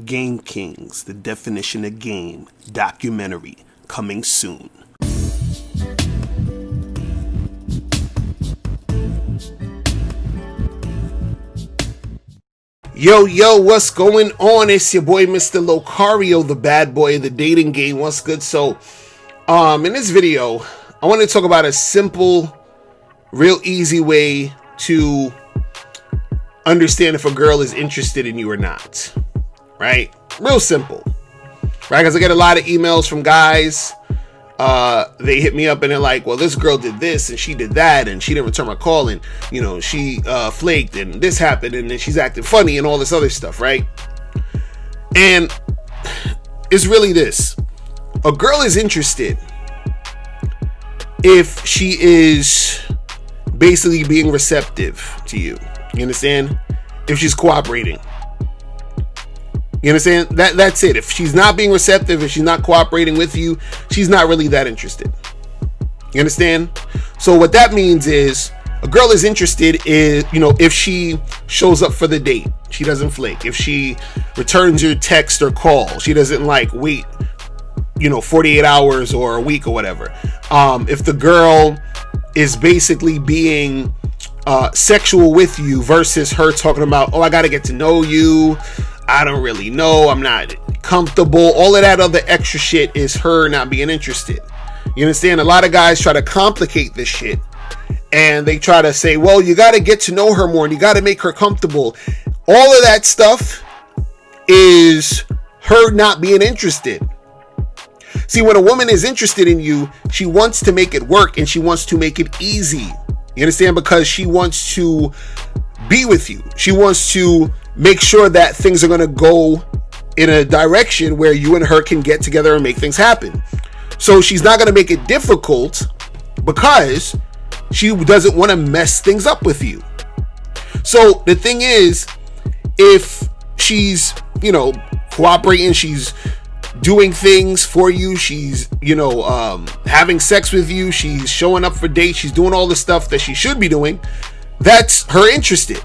Game Kings, the definition of game, documentary, coming soon. Yo, what's going on? It's your boy, Mr. Locario, the bad boy of the dating game. What's good? So, in this video, I want to talk about a simple, real easy way to understand if a girl is interested in you or not, right? Real simple, right? Because I get a lot of emails from guys. They hit me up and they're like, well, this girl did this and she did that and she didn't return my call and, you know, she flaked and this happened and then she's acting funny and all this other stuff, right? And it's really this. A girl is interested if she is basically being receptive to you. You understand? If she's cooperating. You understand? That's it. If she's not being receptive, if she's not cooperating with you, she's not really that interested. You understand? So what that means is a girl is interested in, you know, if she shows up for the date, she doesn't flake. If she returns your text or call, she doesn't like wait, 48 hours or a week or whatever. If the girl is basically being sexual with you versus her talking about, oh, I got to get to know you. I don't really know. I'm not comfortable. All of that other extra shit is her not being interested. You understand? A lot of guys try to complicate this shit and they try to say, well, you got to get to know her more and you got to make her comfortable. All of that stuff is her not being interested. See, when a woman is interested in you, she wants to make it work and she wants to make it easy. You understand? Because she wants to be with you. She wants to make sure that things are going to go in a direction where you and her can get together and make things happen. So she's not going to make it difficult because she doesn't want to mess things up with you. So the thing is, if she's, cooperating, she's doing things for you, she's, having sex with you, she's showing up for dates, she's doing all the stuff that she should be doing, that's her interested.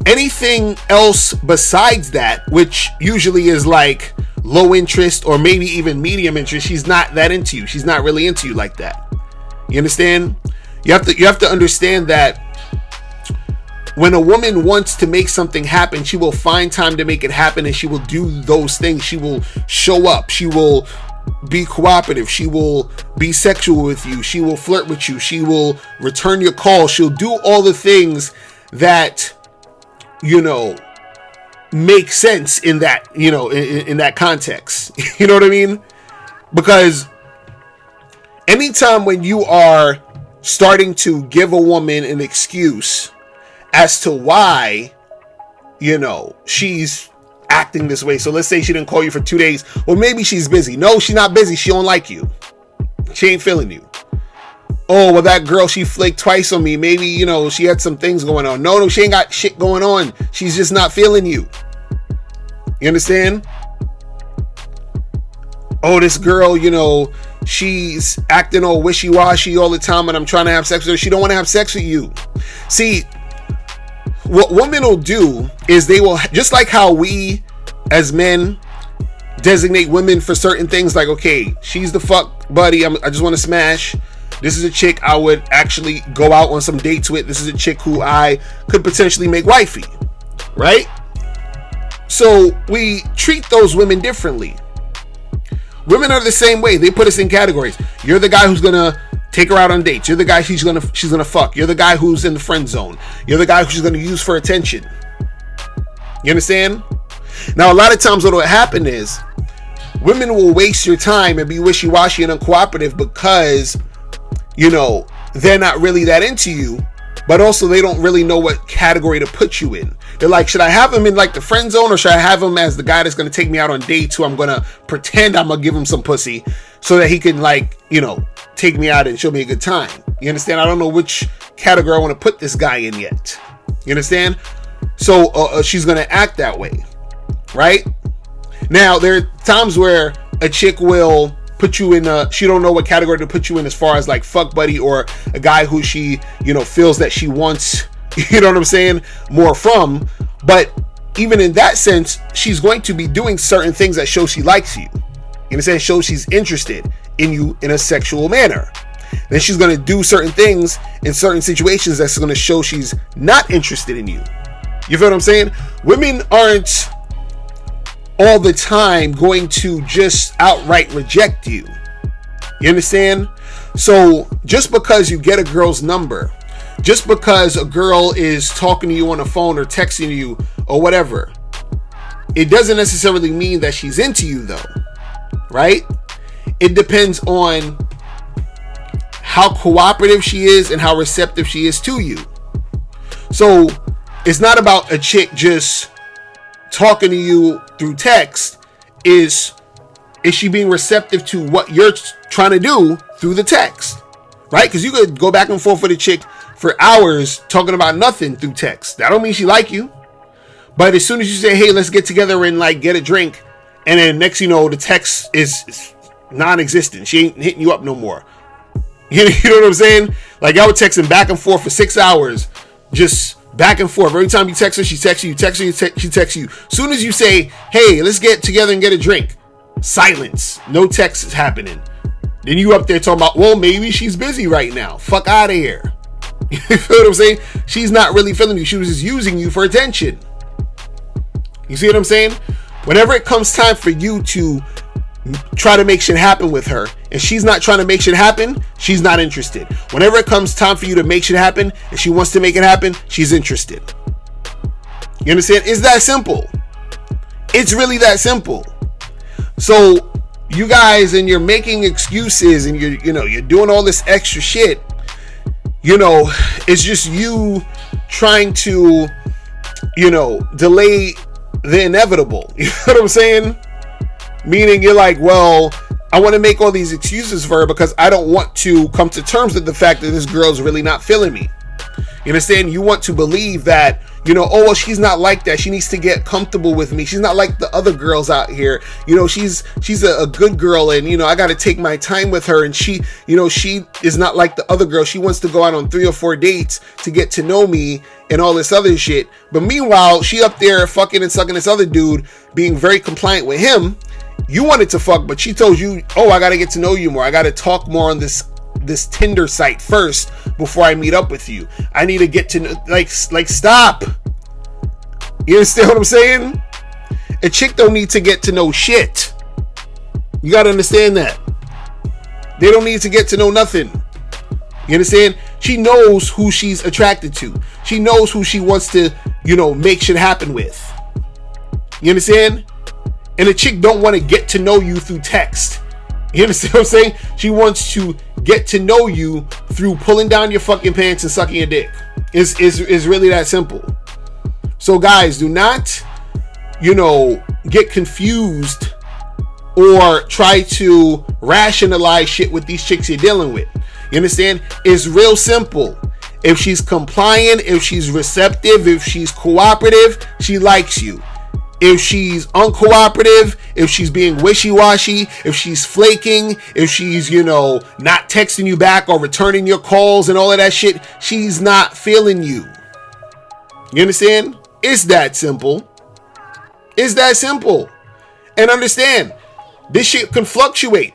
Anything else besides that, which usually is like low interest or maybe even medium interest, she's not that into you. She's not really into you like that. You understand? You have to understand that when a woman wants to make something happen, she will find time to make it happen and she will do those things. She will show up. She will be cooperative. She will be sexual with you. She will flirt with you. She will return your call. She'll do all the things that, make sense in that, in that context. You know what I mean? Because anytime when you are starting to give a woman an excuse as to why, she's acting this way. So let's say she didn't call you for 2 days. Well, maybe she's busy. No, she's not busy. She don't like you. She ain't feeling you. Oh, well, that girl, she flaked twice on me. Maybe, she had some things going on. No, she ain't got shit going on. She's just not feeling you. You understand? Oh, this girl, she's acting all wishy-washy all the time and I'm trying to have sex with her. She don't want to have sex with you. See, what women will do is they will, just like how we as men designate women for certain things, like, okay, she's the fuck buddy. I just want to smash. This is a chick I would actually go out on some dates with. This is a chick who I could potentially make wifey, right? So we treat those women differently. Women are the same way. They put us in categories. You're the guy who's gonna take her out on dates. You're the guy she's gonna fuck. You're the guy who's in the friend zone. You're the guy who's gonna use for attention. You understand? Now, a lot of times what will happen is women will waste your time and be wishy-washy and uncooperative because, they're not really that into you, but also they don't really know what category to put you in. They're like, should I have him in like the friend zone or should I have him as the guy that's going to take me out on dates who I'm going to pretend I'm going to give him some pussy so that he can take me out and show me a good time. You understand? I don't know which category I want to put this guy in yet. You understand? So she's going to act that way, right? Now, there are times where a chick will put you in she don't know what category to put you in as far as like fuck buddy or a guy who she, feels that she wants, you know what I'm saying, more from. But even in that sense, she's going to be doing certain things that show she likes you. In a sense, show she's interested in you in a sexual manner. Then she's going to do certain things in certain situations that's going to show she's not interested in you. You feel what I'm saying? Women aren't all the time going to just outright reject you. You understand? So just because you get a girl's number, just because a girl is talking to you on the phone or texting you or whatever, it doesn't necessarily mean that she's into you though, right? It depends on how cooperative she is and how receptive she is to you. So it's not about a chick just talking to you through text. Is she being receptive to what you're trying to do through the text, right? Because you could go back and forth with a chick for hours talking about nothing through text. That don't mean she like you. But as soon as you say, hey, let's get together and like get a drink, and then next you know the text is non-existent. She ain't hitting you up no more. You know what I'm saying? Like y'all were texting back and forth for 6 hours, just back and forth. Every time you text her, she texts you. Text her, she texts you. As soon as you say, hey, let's get together and get a drink, silence. No text is happening. Then you up there talking about, well, maybe she's busy right now. Fuck out of here. You feel what I'm saying? She's not really feeling you. She was just using you for attention. You see what I'm saying? Whenever it comes time for you to try to make shit happen with her, and she's not trying to make shit happen, she's not interested. Whenever it comes time for you to make shit happen, and she wants to make it happen, she's interested. You understand? It's that simple. It's really that simple. So you guys, and you're making excuses, and you're doing all this extra shit. It's just you trying to, delay the inevitable. You know what I'm saying? Meaning you're like, well, I want to make all these excuses for her because I don't want to come to terms with the fact that this girl's really not feeling me. You understand? You want to believe that, oh, well, she's not like that. She needs to get comfortable with me. She's not like the other girls out here. She's a good girl, and, I got to take my time with her. And she is not like the other girl. She wants to go out on 3 or 4 dates to get to know me and all this other shit. But meanwhile, she up there fucking and sucking this other dude, being very compliant with him. You wanted to fuck, but she told you, oh, I got to get to know you more. I got to talk more on this Tinder site first before I meet up with you. I need to get to know, like stop. You understand what I'm saying? A chick don't need to get to know shit. You got to understand that. They don't need to get to know nothing. You understand? She knows who she's attracted to. She knows who she wants to, make shit happen with. You understand? And a chick don't want to get to know you through text. You understand what I'm saying? She wants to get to know you through pulling down your fucking pants and sucking your dick. It's really that simple. So guys, do not, get confused or try to rationalize shit with these chicks you're dealing with. You understand? It's real simple. If she's compliant, if she's receptive, if she's cooperative, she likes you. If she's uncooperative, if she's being wishy-washy, if she's flaking, if she's, not texting you back or returning your calls and all of that shit, she's not feeling you. You understand? It's that simple. It's that simple. And understand, this shit can fluctuate.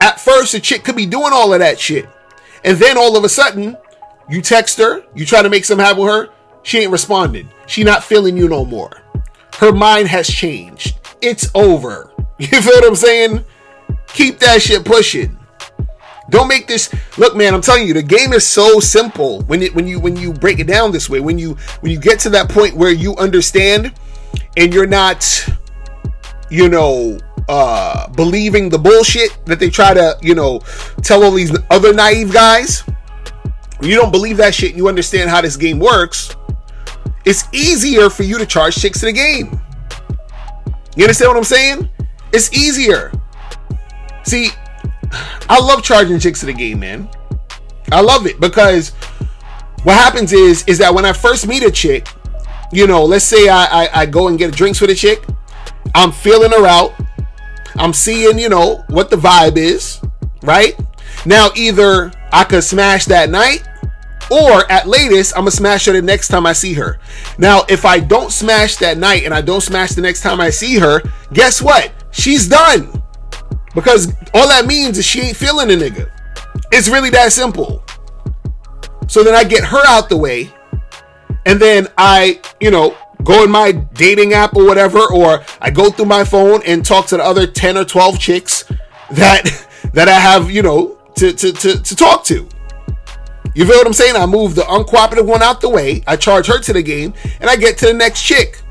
At first, a chick could be doing all of that shit. And then all of a sudden, you text her, you try to make something happen with her, she ain't responding. She not feeling you no more. Her mind has changed. It's over. You feel what I'm saying? Keep that shit pushing. Don't make this look, man. I'm telling you, the game is so simple when you break it down this way. When you get to that point where you understand and you're not, believing the bullshit that they try to, tell all these other naive guys. When you don't believe that shit and you understand how this game works, it's easier for you to charge chicks to the game. You understand what I'm saying? It's easier. See, I love charging chicks to the game, man. I love it because what happens is that when I first meet a chick, let's say I go and get drinks with a chick, I'm feeling her out. I'm seeing, what the vibe is, right? Now, either I could smash that night Or at latest, I'm gonna smash her the next time I see her. Now, if I don't smash that night and I don't smash the next time I see her, guess what? She's done. Because all that means is she ain't feeling a nigga. It's really that simple. So then I get her out the way, and then I, go in my dating app or whatever, or I go through my phone and talk to the other 10 or 12 chicks that I have, to talk to. You feel what I'm saying? I move the uncooperative one out the way, I charge her to the game, and I get to the next chick.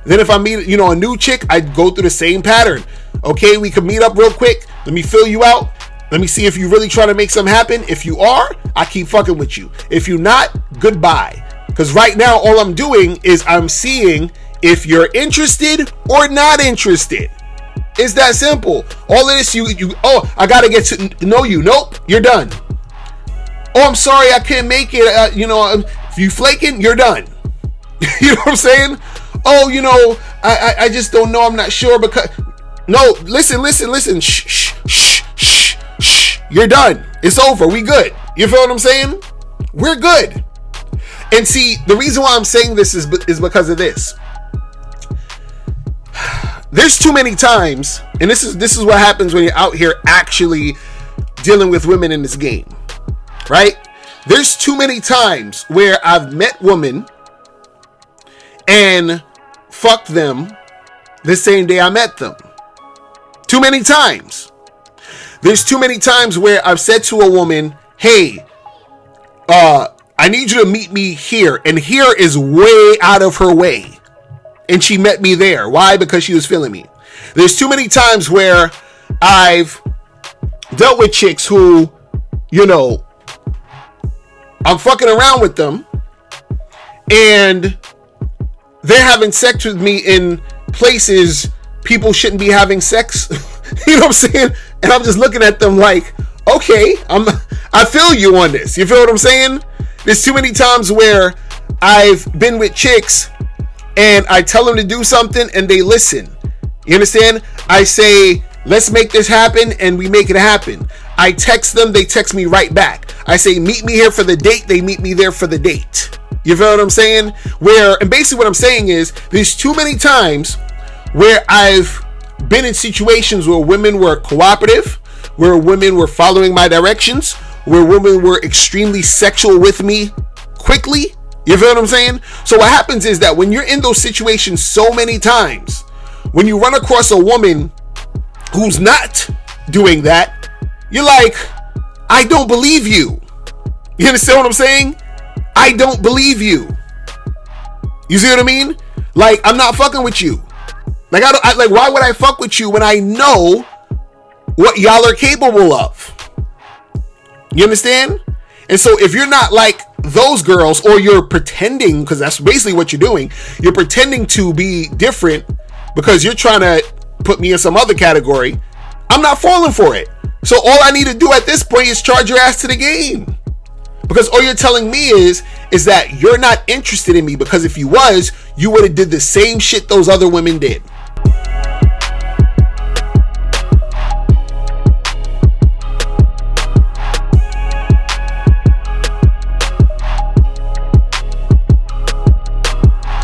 Then if I meet, a new chick, I go through the same pattern. Okay, we can meet up real quick. Let me fill you out. Let me see if you really trying to make something happen. If you are, I keep fucking with you. If you're not, goodbye. Because right now, all I'm doing is I'm seeing if you're interested or not interested. It's that simple. All of this, I got to get to know you. Nope, you're done. Oh, I'm sorry, I can't make it. If you flaking, you're done. You know what I'm saying? Oh, I just don't know. I'm not sure because... No, listen. Shh. You're done. It's over. We good. You feel what I'm saying? We're good. And see, the reason why I'm saying this is because of this. There's too many times, and this is what happens when you're out here actually dealing with women in this game, right? There's too many times where I've met women and fucked them the same day I met them. Too many times. There's too many times where I've said to a woman, hey, I need you to meet me here. And here is way out of her way. And she met me there. Why? Because she was feeling me. There's too many times where I've dealt with chicks who, I'm fucking around with them and they're having sex with me in places people shouldn't be having sex. You know what I'm saying? And I'm just looking at them like, okay, I feel you on this. You feel what I'm saying? There's too many times where I've been with chicks and I tell them to do something and they listen. You understand? I say, let's make this happen, and we make it happen. I text them, they text me right back. I say, meet me here for the date, they meet me there for the date. You feel what I'm saying? And basically what I'm saying is, there's too many times where I've been in situations where women were cooperative, where women were following my directions, where women were extremely sexual with me quickly. You feel what I'm saying? So what happens is that when you're in those situations so many times, when you run across a woman who's not doing that, you're like, I don't believe you. You understand what I'm saying? I don't believe you. You see what I mean? Like, I'm not fucking with you. Like, why would I fuck with you when I know what y'all are capable of? You understand? And so if you're not like those girls, or you're pretending, because that's basically what you're doing, you're pretending to be different because you're trying to put me in some other category, I'm not falling for it. So all I need to do at this point is charge your ass to the game. Because all you're telling me is that you're not interested in me, because if you was, you would have did the same shit those other women did.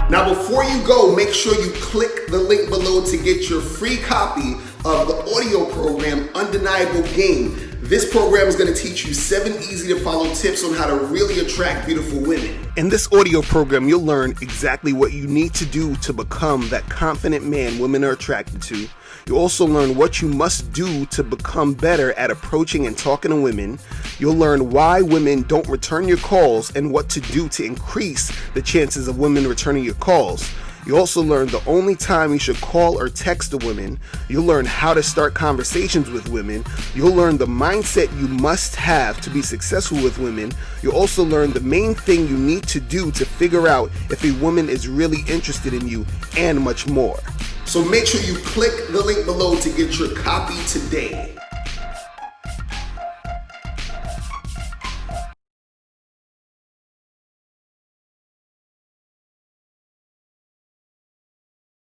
Now, before you go, make sure you click the link below to get your free copy of the audio program, Undeniable Game. This program is going to teach you 7 easy to follow tips on how to really attract beautiful women. In this audio program, you'll learn exactly what you need to do to become that confident man women are attracted to. You'll also learn what you must do to become better at approaching and talking to women. You'll learn why women don't return your calls and what to do to increase the chances of women returning your calls. You'll also learn the only time you should call or text a woman. You'll learn how to start conversations with women. You'll learn the mindset you must have to be successful with women. You'll also learn the main thing you need to do to figure out if a woman is really interested in you, and much more. So make sure you click the link below to get your copy today.